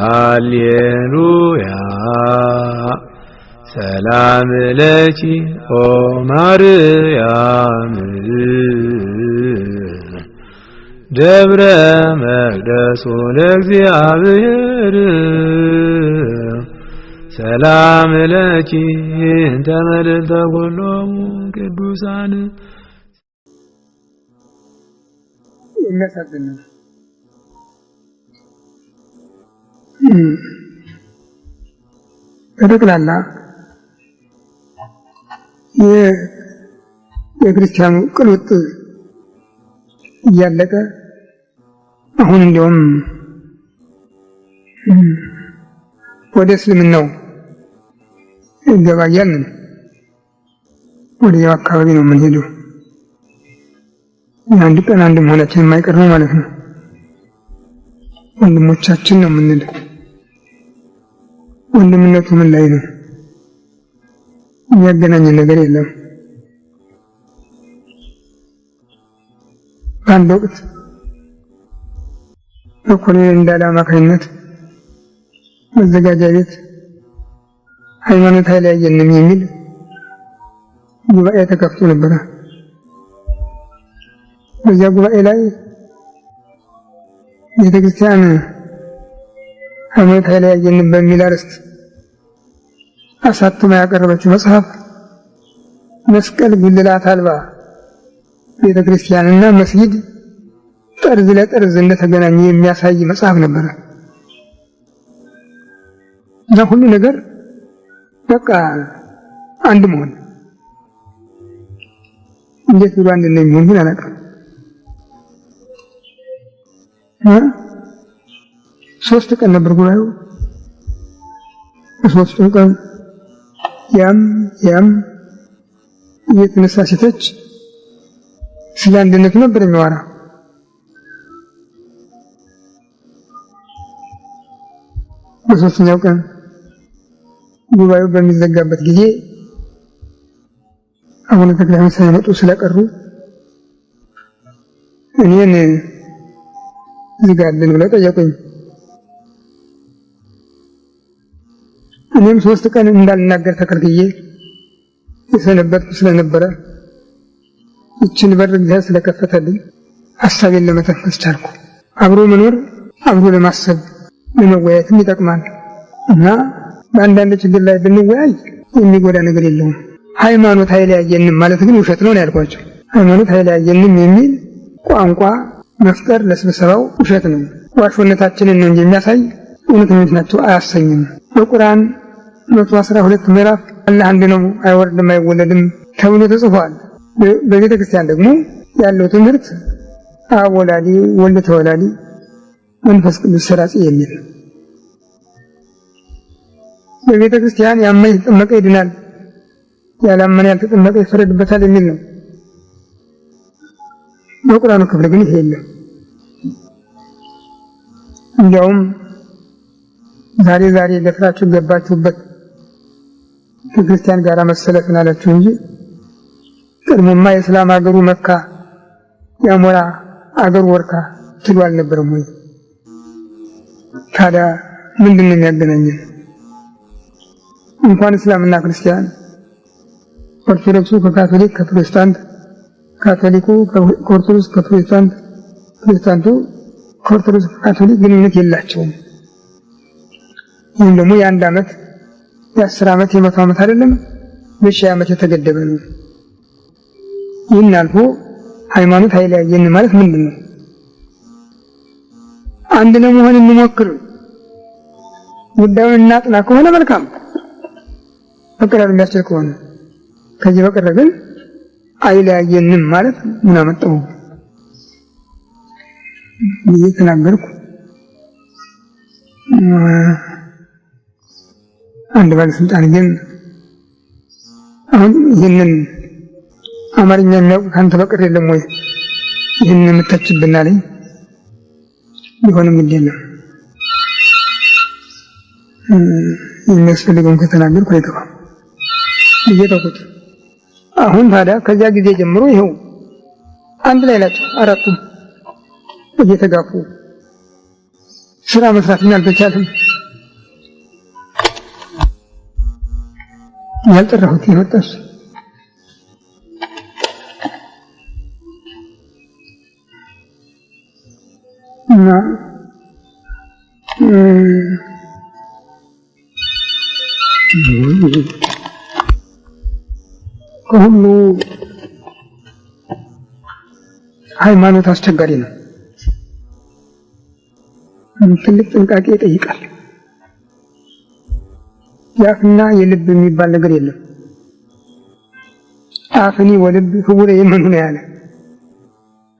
ሃሌሉያ ሰላም ለኪ ኦ ማርያም ደብረ መቅደሱ ለእግዚአብሔር ሰላም ለኪ እንተ መልዕልተ ኩሎሙ ቅዱሳን ይመሰግን በጠቅላላ የክርስቲያኑ ቅልውጥ እያለቀ አሁን እንዲያውም ወደ እስልምናው እንገባያለን። ወዲያው አካባቢ ነው የምንሄደው። አንድ ቀን አንድ መሆናችን የማይቀር ነው ማለት ነው። ወንድሞቻችን ነው የምንለው። ወንድምነቱ ምን ላይ ነው? የሚያገናኘን ነገር የለም። በአንድ ወቅት በኮሎኔል እንዳለ አማካኝነት መዘጋጃ ቤት ሃይማኖት አይለያየንም የሚል ጉባኤ ተከፍቶ ነበረ። በዚያ ጉባኤ ላይ ቤተክርስቲያን ሃይማኖት አይለያየንም በሚል አርዕስት አሳትማ ያቀረበችው መጽሐፍ መስቀል ጉልላት አልባ ቤተክርስቲያንና መስጊድ ጠርዝ ለጠርዝ እንደተገናኙ የሚያሳይ መጽሐፍ ነበረ። እና ሁሉ ነገር በቃ አንድ መሆን እንዴት ብሎ አንድ ነው የሚሆን ግን አላውቅም። ሶስት ቀን ነበር ጉባኤው። ሶስት ቀን ያም እየተነሳ ሲተች ስለ አንድነት ነበር የሚያወራ። በሶስተኛው ቀን ጉባኤው በሚዘጋበት ጊዜ አቡነ ተክለ ሃይማኖት ሳይመጡ ስለቀሩ እኔን ዝጋልን ብለው ጠየቁኝ። እኔም 3 ቀን እንዳልናገር ተከልክዬ የሰነበትኩ ስለነበረ እችን በር እግዚአብሔር ስለከፈተልኝ ሐሳቤን ለመተንፈስ ቻልኩ። አብሮ መኖር አብሮ ለማሰብ ለመወያየትም ይጠቅማል እና በአንዳንድ ችግር ላይ ብንወያይ የሚጎዳ ነገር የለውም። ሃይማኖት አይለያየንም ማለት ግን ውሸት ነው ያልኳቸው። ሃይማኖት አይለያየንም የሚል ቋንቋ መፍጠር ለስብሰባው ውሸት ነው። ዋሾነታችንን ነው እንጂ የሚያሳይ እውነተኞች ናቸው አያሰኝም። በቁርአን 112 ምዕራፍ አላህ አንድ ነው አይወርድም አይወለድም ተብሎ ተጽፏል። በቤተ ክርስቲያን ደግሞ ያለው ትምህርት አብ ወላዲ ወልድ ተወላዲ መንፈስ ቅዱስ ሰራጺ የሚል በቤተ ክርስቲያን ያመነ የተጠመቀ ይድናል፣ ያላመነ ያልተጠመቀ ይፈረድበታል የሚል ነው። በቁርአኑ ክፍል ግን ይሄ የለም። እንዲያውም ዛሬ ደፍራችሁ ገባችሁበት ከክርስቲያን ጋር መሰለፍን አላችሁ እንጂ ቀድሞማ የእስላም ሀገሩ መካ ያሞራ አገሩ ወርካ ትሉ አልነበረም ወይ? ታዲያ ምንድነው የሚያገናኘን? እንኳን እስላምና ክርስቲያን ኦርቶዶክሱ ከካቶሊክ ከፕሮቴስታንት፣ ካቶሊኩ ከኦርቶዶክስ ከፕሮቴስታንት፣ ፕሮቴስታንቱ ከኦርቶዶክስ ከካቶሊክ ግንኙነት የላቸውም። ይህም ደግሞ የ1 ዓመት የ10 ዓመት የ100 ዓመት አይደለም በ1000 ዓመት የተገደበ ነው። ይህን አልፎ ሃይማኖት አይለያየን ማለት ምንድን ነው? አንድ ለመሆን እንሞክር፣ ጉዳዩን እናጥና ከሆነ መልካም በቀላሉ የሚያስችል ከሆነ፣ ከዚህ በቀር ግን አይለያየንም ማለት ምን አመጣው ብዬ ተናገርኩ። አንድ ባለስልጣን ግን አሁን ይህንን አማርኛ የሚያውቅ ካንተ በቀር የለም ወይ ይህንን የምታችብና ላይ ቢሆንም ግድ የለም የሚያስፈልገውን ከተናገርኩ አይገባም ብዬ ተውኩት። አሁን ታዲያ ከዚያ ጊዜ ጀምሮ ይኸው አንድ ላይ ናቸው አራቱም እየተጋፉ ስራ መስራትም አልተቻለም። ያልጠራሁት ይወጣስ እና ከሁሉ ሃይማኖት አስቸጋሪ ነው። ትልቅ ጥንቃቄ ይጠይቃል። የአፍና የልብ የሚባል ነገር የለም። አፍኒ ወልብ ህቡረ የመኑ ነው ያለ።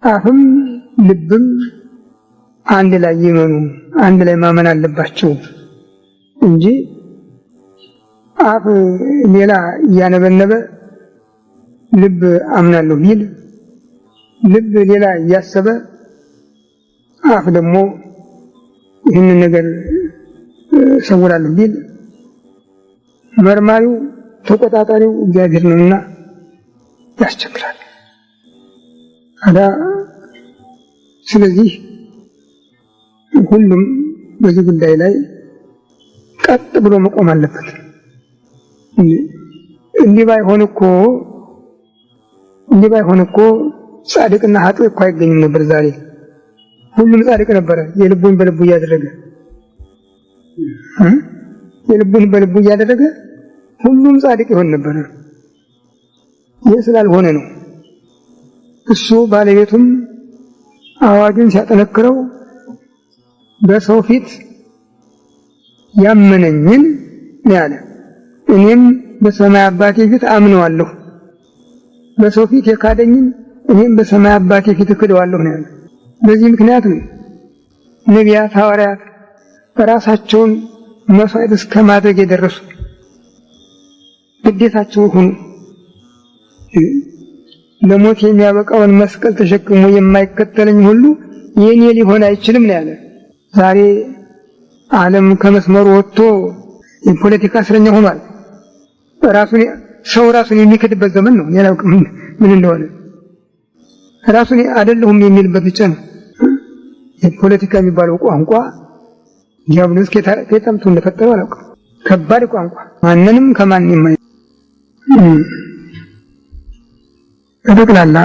አፍም ልብም አንድ ላይ ይመኑ፣ አንድ ላይ ማመን አለባቸው እንጂ አፍ ሌላ እያነበነበ ልብ አምናለሁ ቢል፣ ልብ ሌላ እያሰበ አፍ ደግሞ ይህንን ነገር ሰውራለሁ ቢል መርማሪው ተቆጣጣሪው እግዚአብሔር ነውና ያስቸግራል። ስለዚህ ሁሉም በዚህ ጉዳይ ላይ ቀጥ ብሎ መቆም አለበት። እንዲህ ባይሆን እኮ ጻድቅና ኃጥእ እኮ አይገኝም ነበር። ዛሬ ሁሉም ጻድቅ ነበረ፣ የልቡን በልቡ እያደረገ ሁሉም ጻድቅ ይሆን ነበር። ይህ ስላልሆነ ነው እሱ ባለቤቱም አዋጁን ሲያጠነክረው በሰው ፊት ያመነኝን ያለ እኔም በሰማይ አባቴ ፊት አምነዋለሁ፣ በሰው ፊት የካደኝን እኔም በሰማይ አባቴ ፊት እክደዋለሁ ነው ያለ። በዚህ ምክንያት ነው ነቢያት፣ ሐዋርያት ራሳቸውን መስዋዕት እስከ ማድረግ የደረሱ። ግዴታቸው ሆኑ። ለሞት የሚያበቃውን መስቀል ተሸክሞ የማይከተለኝ ሁሉ የኔ ሊሆን አይችልም ነው ያለ። ዛሬ ዓለም ከመስመሩ ወጥቶ የፖለቲካ እስረኛ ሆኗል። ሰው ራሱን የሚክድበት ዘመን ነው። ሌላው ምን እንደሆነ ራሱን አይደለሁም የሚልበት ብቻ ነው። የፖለቲካ የሚባለው ቋንቋ ዲያብሎስ ከጠምቶ እንደፈጠረው አላውቅም። ከባድ ቋንቋ፣ ማንንም ከማን የማይ በጠቅላላ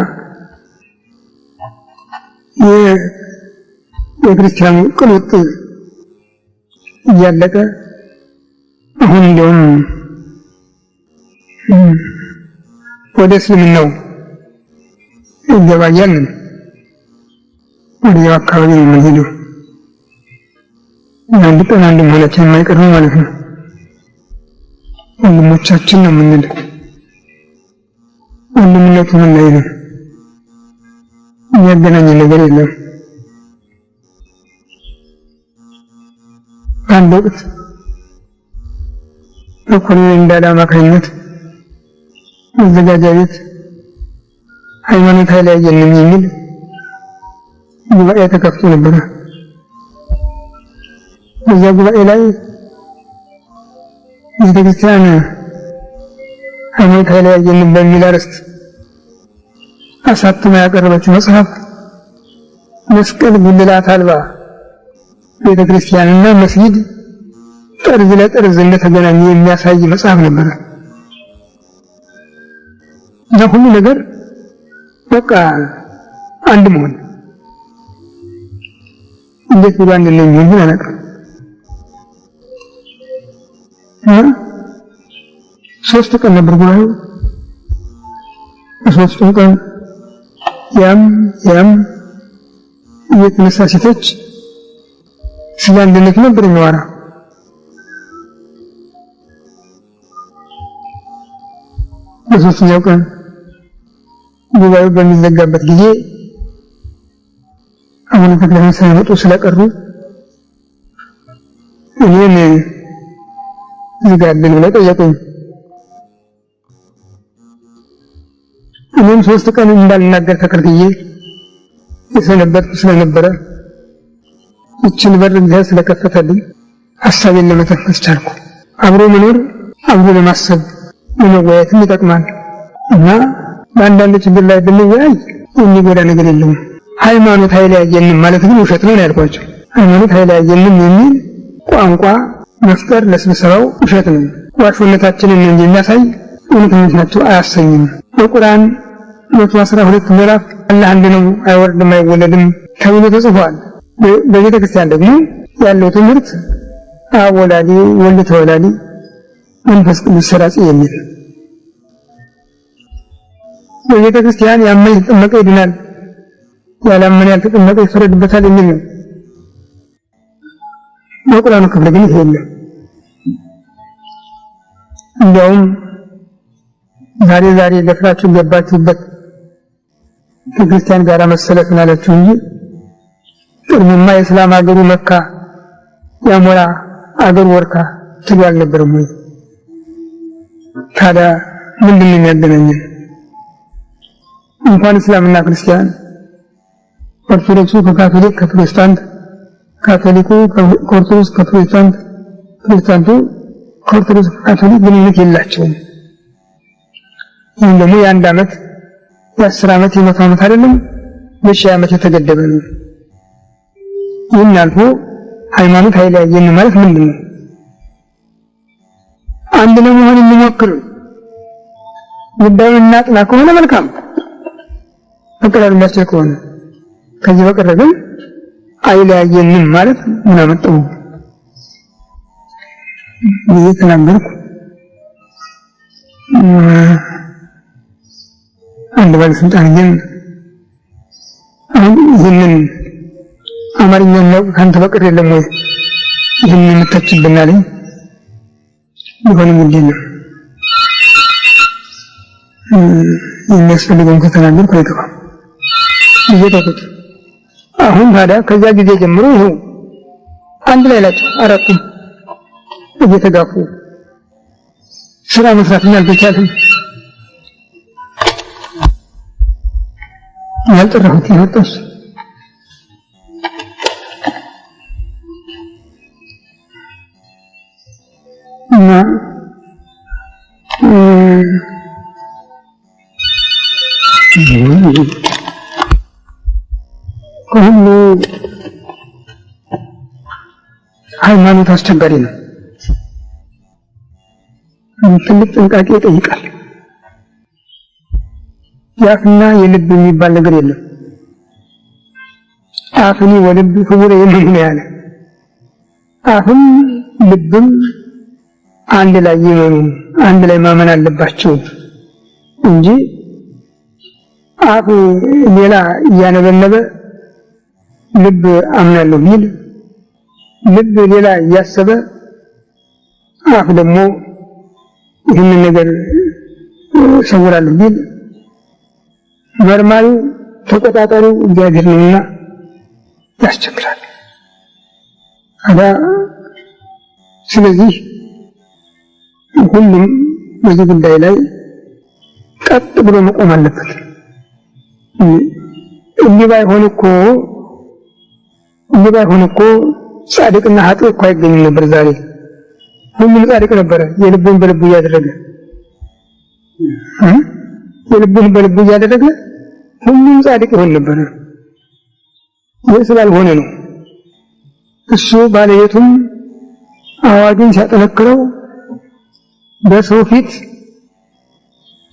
የክርስቲያኑ ቅሎጥ እያለቀ አሁን እንደውም ወደ እስልምናው ይገባያልን ወደ አካባቢ ነው የምንሄደው። አንድ ቀን አንድ መሆናችን የማይቀር ነው ማለት ነው። ወንድሞቻችን ነው የምንለው። ወንድምነቱ ምን ላይ ነው? የሚያገናኝ ነገር የለም። በአንድ ወቅት በኮሎኔል እንዳለ አማካኝነት መዘጋጃ ቤት ሃይማኖት አይለያየንም የሚል ጉባኤ ተከፍቶ ነበረ። በዚያ ጉባኤ ላይ ቤተክርስቲያን ሃይማኖት አይለያየንም በሚል አርዕስት አሳትማ ያቀረበችው መጽሐፍ መስቀል ጉልላት አልባ ቤተክርስቲያንና መስጊድ ጠርዝ ለጠርዝ እንደተገናኘ የሚያሳይ መጽሐፍ ነበረ። ለሁሉ ነገር በቃ አንድ መሆን እንዴት ብሎ አንድ ነው የሚሆን አላውቅም። ሶስት ቀን ነበር ጉባኤው። ሶስት ቀን ያም የተነሳ ሴቶች ስለ አንድነት ነበር የሚያወራ። በሶስተኛው ቀን ጉባኤው በሚዘጋበት ጊዜ አሁን ተክለህ ሳይመጡ ስለቀሩ እኔን ዝጋልን ብለው ጠየቁኝ። እኔም 3 ቀን እንዳልናገር ተከልክዬ የሰነበትኩ ስለነበረ እችን በር እግዚአብሔር ስለከፈተልኝ ሐሳቤን ለመተንፈስ ቻልኩ። አብሮ መኖር አብሮ ለማሰብ ለመወያየትም ይጠቅማል እና በአንዳንድ ችግር ላይ ብንወያይ የሚጎዳ ነገር የለውም። ሃይማኖት አይለያየንም ማለት ግን ውሸት ነው ያልኳቸው። ሃይማኖት አይለያየንም የሚል ቋንቋ መፍጠር ለስብሰባው ውሸት ነው። ዋሽነታችንን እንጂ የሚያሳይ እውነተኞች ናቸው አያሰኝም። በቁርአን 112 ምዕራፍ አላህ አንድ ነው፣ አይወርድም አይወለድም ተብሎ ተጽፏል። በቤተ ክርስቲያን ደግሞ ያለው ትምህርት አብ ወላዲ ወልድ ተወላዲ መንፈስ ቅዱስ ሰራጺ የሚል በቤተ ክርስቲያን ያመነ የተጠመቀ ይድናል፣ ያላመነ ያልተጠመቀ ይፈረድበታል የሚል ነው። በቁርአኑ ክፍል ግን ይሄ የለም። እንዲያውም ዛሬ ለፍራችሁ ገባችሁበት ከክርስቲያን ጋር መሰለፍን አላችሁ እንጂ ቅድምማ የእስላም ሀገሩ መካ ያሞራ አገር ወርካ ትሉ አልነበረም ወይ? ታዲያ ምንድን ነው የሚያገናኘን? እንኳን እስላምና ክርስቲያን ኦርቶዶክሱ ከካቶሊክ ከፕሮቴስታንት፣ ካቶሊኩ ከኦርቶዶክስ ከፕሮቴስታንት፣ ፕሮቴስታንቱ ከኦርቶዶክስ ከካቶሊክ ግንኙነት የላቸውም። ይህም ደግሞ የአንድ ዓመት የ10 ዓመት የ100 ዓመት አይደለም የ1000 ዓመት የተገደበ ነው። ይህን አልፎ ሃይማኖት አይለያየን ማለት ምንድን ነው? አንድ ለመሆን እንሞክር፣ ጉዳዩን እናጥና ከሆነ መልካም በቀላሉ የሚያስችል ከሆነ፣ ከዚህ በቀር ግን አይለያየንም ማለት ምን አመጣው? ይህ ተናገርኩ። አንድ ባለስልጣን ግን ይህንን አማርኛ የሚያውቅ ካንተ በቀር የለም ወይ ይህንን የምታችብን አለኝ። ቢሆንም እንዴ ነው የሚያስፈልገውን ከተናገርኩ አይገባም እየተቆጥ አሁን ታዲያ ከዚያ ጊዜ ጀምሮ ይኸው አንድ ላይ ናቸው አራቱም እየተጋፉ ስራ መስራት አልተቻለም። ያልጠራሁት ይወጣስ እና ከሁሉ ሃይማኖት አስቸጋሪ ነው። ትልቅ ጥንቃቄ ይጠይቃል። የአፍና የልብ የሚባል ነገር የለም። አፍኒ ወልብ ህቡረ የምን ያለ አፍም ልብም አንድ ላይ ይመኑ፣ አንድ ላይ ማመን አለባቸው እንጂ አፍ ሌላ እያነበነበ ልብ አምናለሁ ቢል፣ ልብ ሌላ እያሰበ አፍ ደግሞ ይህንን ነገር ሰውራለሁ ቢል መርማሪው ተቆጣጣሪው እግዚአብሔር ነውና ያስቸግራል። ስለዚህ ሁሉም በዚህ ጉዳይ ላይ ቀጥ ብሎ መቆም አለበት። እንዲህ ባይሆን እኮ ጻድቅና ኃጥእ እኮ አይገኝም ነበር። ዛሬ ሁሉም ጻድቅ ነበረ የልቡን በልቡ እያደረገ ሁሉም ጻድቅ ይሆን ነበር። ይህ ስላልሆነ ነው እሱ ባለቤቱም አዋጁን ሲያጠነክረው በሰው ፊት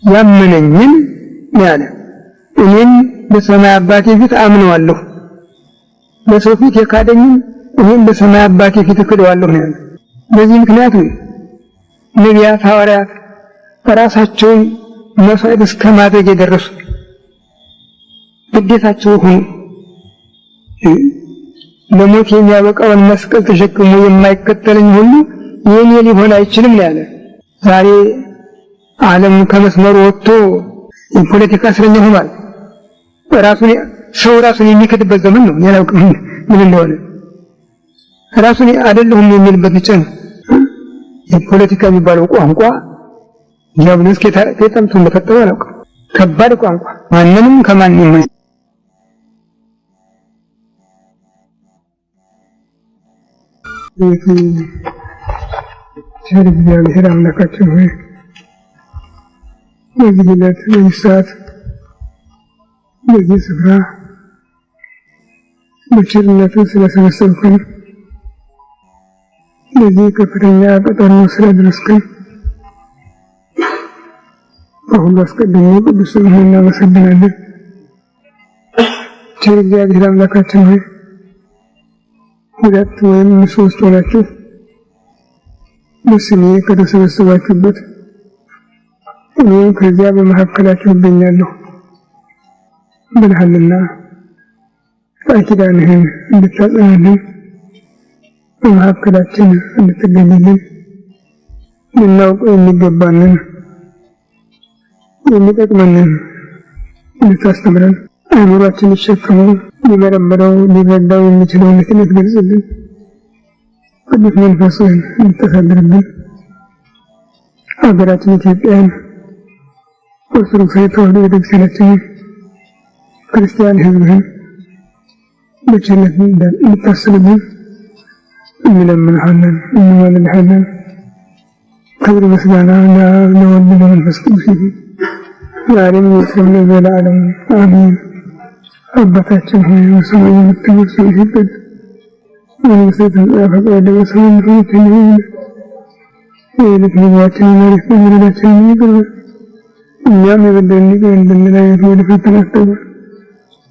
ያመነኝን ያለ እኔም በሰማይ አባቴ ፊት አምነዋለሁ፣ በሰው ፊት የካደኝን እኔም በሰማይ አባቴ ፊት እክደዋለሁ ነው ያለ። በዚህ ምክንያት ነቢያት፣ ሐዋርያት ራሳቸውን መስዋዕት እስከ ማድረግ የደረሱ ግዴታቸው ሆኖ ለሞት የሚያበቃውን መስቀል ተሸክሞ የማይከተለኝ ሁሉ የኔ ሊሆን አይችልም ነው ያለ። ዛሬ ዓለም ከመስመሩ ወጥቶ የፖለቲካ እስረኛ ሆኗል። ራሱን የሚክድበት ዘመን ነው። ያላውቅ ምን እንደሆነ ራሱን አይደለሁም የሚልበት ብቻ ነው። የፖለቲካ የሚባለው ቋንቋ ዲያብሎስ ከጠምቶ እንደፈጠረው አላውቅም። ከባድ ቋንቋ ማንንም ከማንም እግዚአብሔር አምላካችን ሆይ በዚህ ዕለት በዚህ ሰዓት በዚህ ስፍራ በቸርነቱ ስለሰበሰብከን ለዚህ ከፍተኛ ቀጠሮ ስለደረስከን በሁሉ አስቀድሞ ቅዱስ ስምህን እናመሰግናለን። ቸር እግዚአብሔር አምላካችን ሆይ ሁለት ወይም ሶስት ሆናችሁ በስሜ ከተሰበሰባችሁበት እኔም ከዚያ በመካከላችሁ እገኛለሁ ብለሃልና ቃል ኪዳንህን እንድታጸናልን በመካከላችን እንድትገኝልን ልናውቀው የሚገባንን የሚጠቅመንን እንድታስተምረን አእምሯችን ይሸከመው ሊመረምረው ሊረዳው የሚችለውን እንድትገልጽልን ቅዱስ መንፈስህን እንድታሳድርብን አገራችን ኢትዮጵያን ኦርቶዶክሳዊ ተዋሕዶ ቤተክርስቲያናችንን ክርስቲያን ሕዝብህን በቸርነት እንድታስብልን እንለምንሃለን እንማልድሃለን። ክብር ምስጋና ለወልድ ለመንፈስ ቅዱስ ይሁን ዛሬም ወትሮም ለዘላለሙ አሜን። አባታችን ሆይ በሰማይ የምትኖር ስምህ ይቀደስ መንግሥትህ ትምጣ ፈቃድህ በሰማይ እንደሆነች እንዲሁ የዕለት ምግባችንን ዛሬ ስጠን በደላችንን ይቅር በለን እኛም የበደሉንን ይቅር እንደምንል ወደ ፈተና አታግባን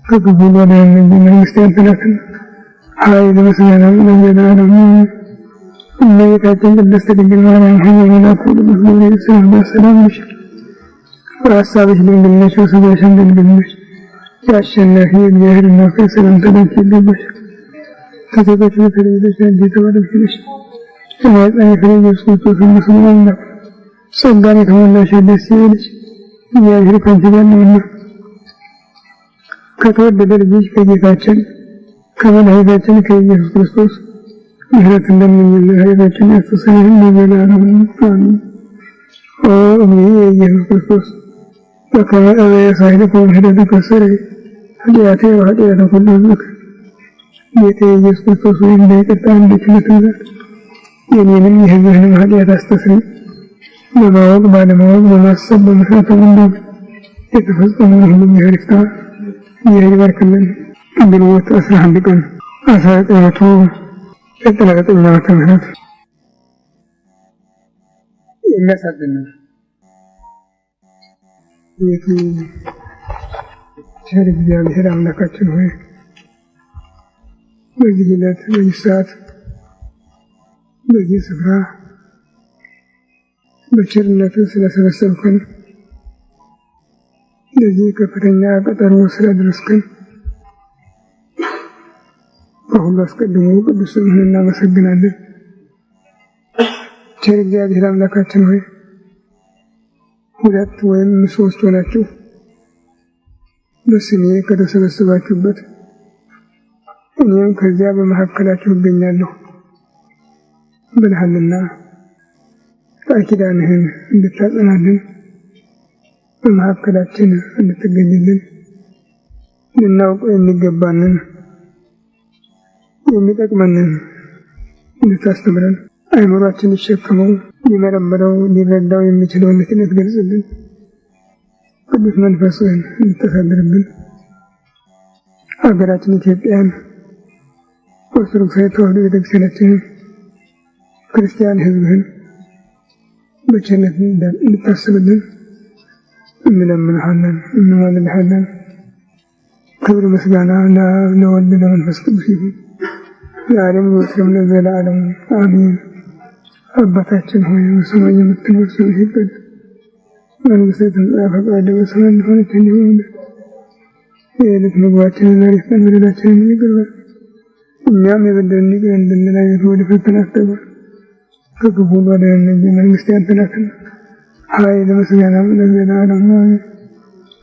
ከክፉ አድነን እንጂ መንግሥት ያንተ ናትና ኃይል ምስጋና ለዘላለሙ አሜን። እመቤታችን ቅድስት ድንግል ማርያም ሆይ በመልአኩ ቅዱስ ገብርኤል ሰላምታ ሰላም ይልሻል። በሐሳብሽ ድንግል ነሽ በሥጋሽም ድንግል ነሽ። የአሸናፊ እግዚአብሔር እናት ሆይ ሰላምታ ላንቺ ይገባሻል። ከሴቶች ተለይተሽ አንቺ የተባረክሽ ነሽ የማኅፀንሽ ፍሬ ኢየሱስ ክርስቶስ ምስጉን አምላክ ጸጋን የተሞላሽ ደስ ይበልሽ እግዚአብሔር ከአንቺ ጋር ነውና ከተወደደ ልጅሽ ከጌታችን ከመድኃኒታችን ከኢየሱስ ክርስቶስ ምሕረትን ለምኝልን ኃጢአታችንን ያስተሰርይልን ለዘላለሙ አሜን። ኦ እግዚእ ኢየሱስ ክርስቶስ በከመ አበየ ሳህለከ ምሕረትከ ሠረይ ኃጢአቴ ወኃጢአተ ኩሉ ሕዝብከ ጌታዬ ኢየሱስ ክርስቶስ ሆይ እንደ ይቅርታህ እንደ ቸርነትህ ብዛት የእኔንም የሕዝብህንም ኃጢአት አስተስርይ። በማወቅ ባለማወቅ በማሰብ በመስራት በመንዳት የተፈጸመውን ሁሉ እግዚአብሔር ይፍታ። እግዚአብሔር ይባርክልን። ግንቦት 11 ቀን 1999 ዓመተ ምህረት የሚያሳዝን ቤቱ ቸር እግዚአብሔር አምላካችን ሆይ በዚህ ዕለት በዚህ ሰዓት በዚህ ስፍራ በቸርነት ስለሰበሰብከን ለዚህ ከፍተኛ ቀጠሮ ስለደረስከን በሁሉ አስቀድሞ ቅዱስ ስምህን እናመሰግናለን። ቸር እግዚአብሔር አምላካችን ሆይ ሁለት ወይም ሶስት ሆናችሁ በስሜ ከተሰበሰባችሁበት እኔም ከዚያ በመካከላችሁ እገኛለሁ ብለሃልና ቃል ኪዳንህን እንድታጸናልን በመካከላችን እንድትገኝልን ልናውቀው የሚገባንን የሚጠቅመንን እንድታስተምረን አእምሯችን ይሸከመው ሊመረምረው ሊረዳው የሚችለውን እንድትገልጽልን ቅዱስ መንፈስህን እንድታሳድርብን አገራችን ኢትዮጵያን ኦርቶዶክሳዊ ተዋሕዶ ቤተክርስቲያናችንን ክርስቲያን ሕዝብህን በቸርነት እንድታስብልን እንለምንሃለን እንማልድሃለን። ክብር ምስጋና ለወልድ ለመንፈስ ቅዱስ ይሁን ዛሬም ወትሮም ለዘላለሙ አሜን። አባታችን ሆይ በሰማይ የምትኖር ስምህ ይቀደስ መንግሥትህ ትምጣ ፈቃድህ በሰማይ እንደሆነች እንዲሁ የዕለት ምግባችንን ዛሬ ስጠን በደላችንን ይቅር በለን እኛም የበደሉንን ይቅር እንደምንል ወደ ፈተና አታግባን ከክፉ አድነን እንጂ መንግሥት ያንተ ናትና ኃይል ምስጋና ለዘላለሙ አሜን።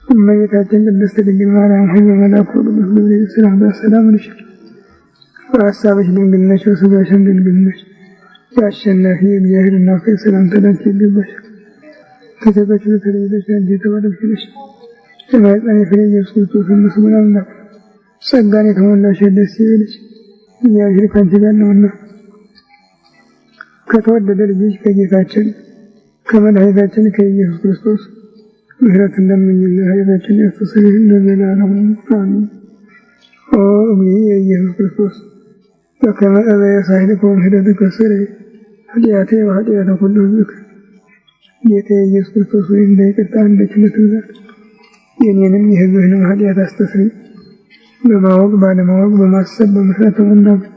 እመቤታችን ቅድስት ድንግል ማርያም ሆይ በመልአኩ ቅዱስ ገብርኤል ሰላምታ ሰላም ይልሻል። በሐሳብሽ ድንግል ነሽ በሥጋሽም ድንግል ነሽ። የአሸናፊ እግዚአብሔር እናት ሆይ ሰላምታ ላንቺ ይገባሻል። ከሴቶች ተለይተሽ አንቺ የተባረክሽ ነሽ የማኅፀንሽ ፍሬ ኢየሱስ ክርስቶስ ምስጉን አምላክ ጸጋን የተሞላሽ ደስ ይበልሽ እግዚአብሔር ከአንቺ ጋር ነውና ከተወደደ ልጅሽ ከጌታችን ከመድኃኒታችን ከኢየሱስ ክርስቶስ ምሕረትን ለምኝልን ኃጢአታችንን ያስተሰርይልን ለዘላለሙ አሜን። ኦ ኢየሱስ ክርስቶስ በከመ አበየ ሳይልኮም ሄደትከ ስረይ ኃጢአቴ ወኃጢአተ ኩሉ ሕዝብ ጌታ ኢየሱስ ክርስቶስ ሆይ እንደ ይቅርታ እንደ ቸርነትህ ብዛት የእኔንም የሕዝብህንም ኃጢአት አስተስርይ። በማወቅ ባለማወቅ በማሰብ በመስራት በመናገር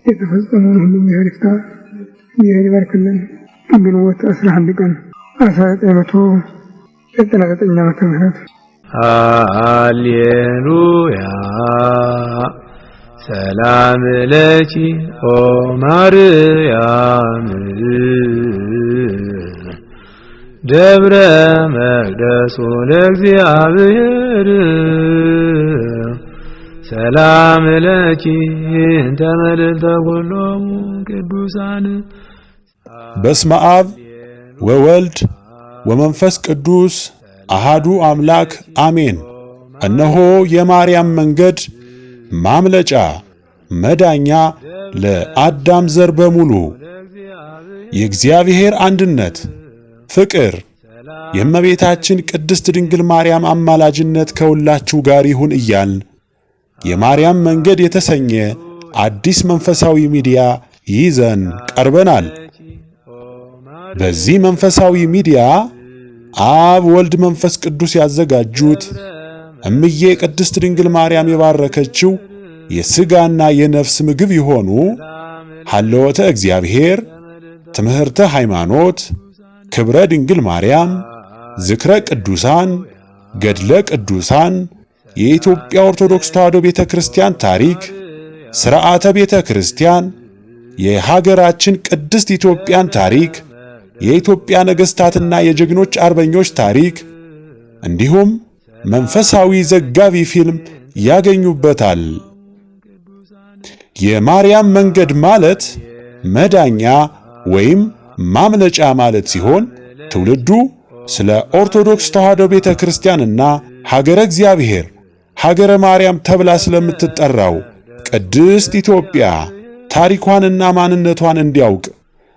የተፈጸመውን ሁሉ እግዚአብሔር ይፍታ፣ እግዚአብሔር ይባርክልን። ግንቦት 11 ቀን 1999 ዓመተ ምህረት ሃሌሉያ ሰላም ለኪ ኦ ማርያም ደብረ መቅደሱ ለእግዚአብሔር ሰላም ለኪ እንተ መልዕልተ ኩሎሙ ቅዱሳን። በስመ አብ ወወልድ ወመንፈስ ቅዱስ አሃዱ አምላክ አሜን። እነሆ የማርያም መንገድ ማምለጫ መዳኛ ለአዳም ዘር በሙሉ የእግዚአብሔር አንድነት ፍቅር የእመቤታችን ቅድስት ድንግል ማርያም አማላጅነት ከሁላችሁ ጋር ይሁን እያልን የማርያም መንገድ የተሰኘ አዲስ መንፈሳዊ ሚዲያ ይዘን ቀርበናል። በዚህ መንፈሳዊ ሚዲያ አብ ወልድ መንፈስ ቅዱስ ያዘጋጁት እምዬ ቅድስት ድንግል ማርያም የባረከችው የሥጋና የነፍስ ምግብ የሆኑ ሀልወተ እግዚአብሔር፣ ትምህርተ ሃይማኖት፣ ክብረ ድንግል ማርያም፣ ዝክረ ቅዱሳን፣ ገድለ ቅዱሳን፣ የኢትዮጵያ ኦርቶዶክስ ተዋሕዶ ቤተ ክርስቲያን ታሪክ፣ ሥርዓተ ቤተ ክርስቲያን፣ የሀገራችን ቅድስት ኢትዮጵያን ታሪክ፣ የኢትዮጵያ ነገሥታትና የጀግኖች አርበኞች ታሪክ እንዲሁም መንፈሳዊ ዘጋቢ ፊልም ያገኙበታል። የማርያም መንገድ ማለት መዳኛ ወይም ማምለጫ ማለት ሲሆን ትውልዱ ስለ ኦርቶዶክስ ተዋሕዶ ቤተ ክርስቲያንና ሀገረ እግዚአብሔር ሀገረ ማርያም ተብላ ስለምትጠራው ቅድስት ኢትዮጵያ ታሪኳንና ማንነቷን እንዲያውቅ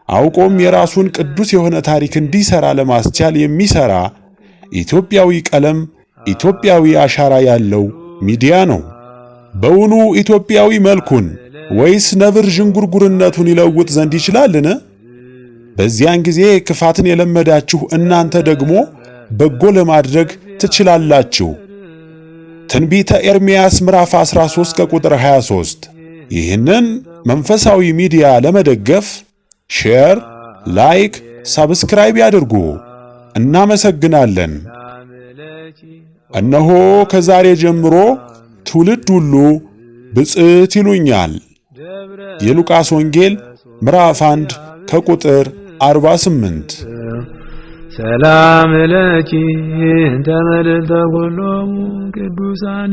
አውቆም የራሱን ቅዱስ የሆነ ታሪክ እንዲሰራ ለማስቻል የሚሰራ ኢትዮጵያዊ ቀለም፣ ኢትዮጵያዊ አሻራ ያለው ሚዲያ ነው። በውኑ ኢትዮጵያዊ መልኩን ወይስ ነብር ዥንጉርጉርነቱን ይለውጥ ዘንድ ይችላልን? በዚያን ጊዜ ክፋትን የለመዳችሁ እናንተ ደግሞ በጎ ለማድረግ ትችላላችሁ። ትንቢተ ኤርምያስ ምዕራፍ 13 ከቁጥር 23። ይህንን መንፈሳዊ ሚዲያ ለመደገፍ ሼር፣ ላይክ፣ ሰብስክራይብ ያድርጉ። እናመሰግናለን። እነሆ ከዛሬ ጀምሮ ትውልድ ሁሉ ብፅዕት ይሉኛል። የሉቃስ ወንጌል ምዕራፍ 1 ከቁጥር 48። ሰላም ለኪ እንተ መልዕልተ ኩሎሙ ቅዱሳን